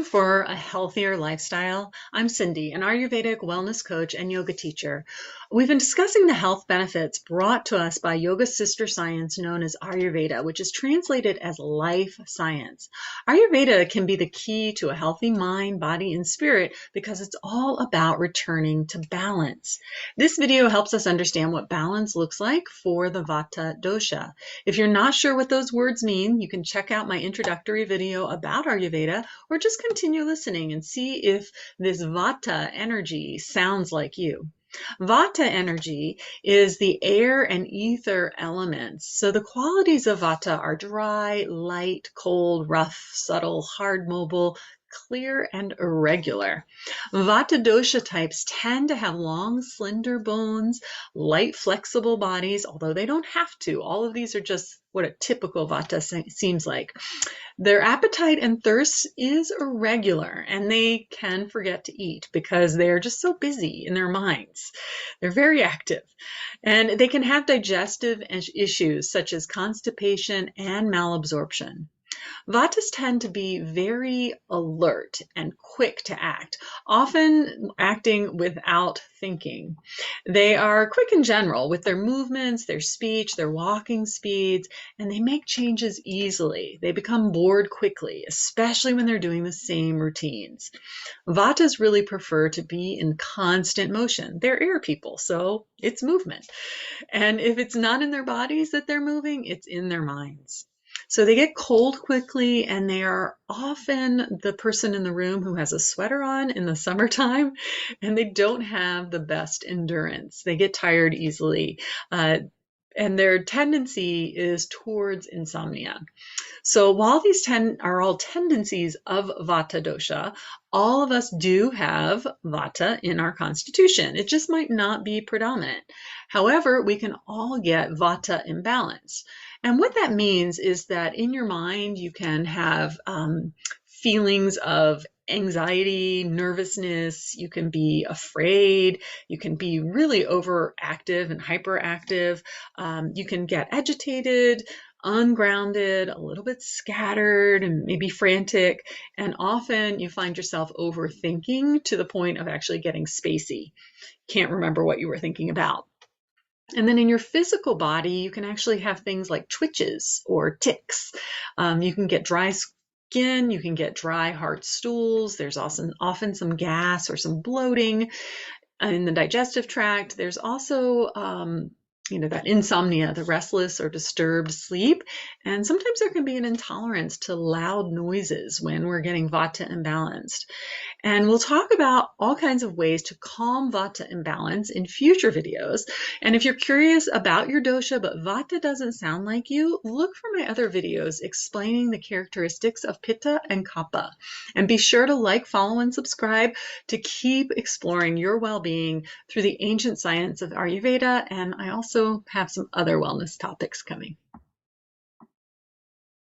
for a healthier lifestyle? I'm Cindy, an Ayurvedic wellness coach and yoga teacher. We've been discussing the health benefits brought to us by yoga sister science known as Ayurveda, which is translated as life science. Ayurveda can be the key to a healthy mind, body, and spirit because it's all about returning to balance. This video helps us understand what balance looks like for the Vata dosha. If you're not sure what those words mean, you can check out my introductory video about Ayurveda, or just continue listening and see if this Vata energy sounds like you. Vata energy is the air and ether elements. So the qualities of Vata are dry, light, cold, rough, subtle, hard, mobile, clear, and irregular. Vata dosha types tend to have long, slender bones, light, flexible bodies, although they don't have to. All of these are just what a typical Vata seems like. Their appetite and thirst is irregular, and they can forget to eat because they're just so busy in their minds. They're very active, and they can have digestive issues such as constipation and malabsorption. Vatas tend to be very alert and quick to act, often acting without thinking. They are quick in general with their movements, their speech, their walking speeds, and they make changes easily. They become bored quickly, especially when they're doing the same routines. Vatas really prefer to be in constant motion. They're air people, so it's movement. And if it's not in their bodies that they're moving, it's in their minds. So they get cold quickly, and they are often the person in the room who has a sweater on in the summertime, and they don't have the best endurance. They get tired easily, and their tendency is towards insomnia. So while these are all tendencies of Vata dosha, all of us do have Vata in our constitution. It just might not be predominant. However, we can all get Vata imbalance. And what that means is that in your mind, you can have feelings of anxiety, nervousness, you can be afraid, you can be really overactive and hyperactive, you can get agitated, ungrounded, a little bit scattered, and maybe frantic, and often you find yourself overthinking to the point of actually getting spacey. Can't remember what you were thinking about. And then in your physical body, you can actually have things like twitches or tics. You can get dry skin, you can get dry, hard stools. There's often some gas or some bloating in the digestive tract. There's also that insomnia, the restless or disturbed sleep. And sometimes there can be an intolerance to loud noises when we're getting Vata imbalanced. And we'll talk about all kinds of ways to calm Vata imbalance in future videos. And if you're curious about your dosha, but Vata doesn't sound like you, look for my other videos explaining the characteristics of Pitta and Kapha. And be sure to like, follow, and subscribe to keep exploring your well-being through the ancient science of Ayurveda. And I also have some other wellness topics coming.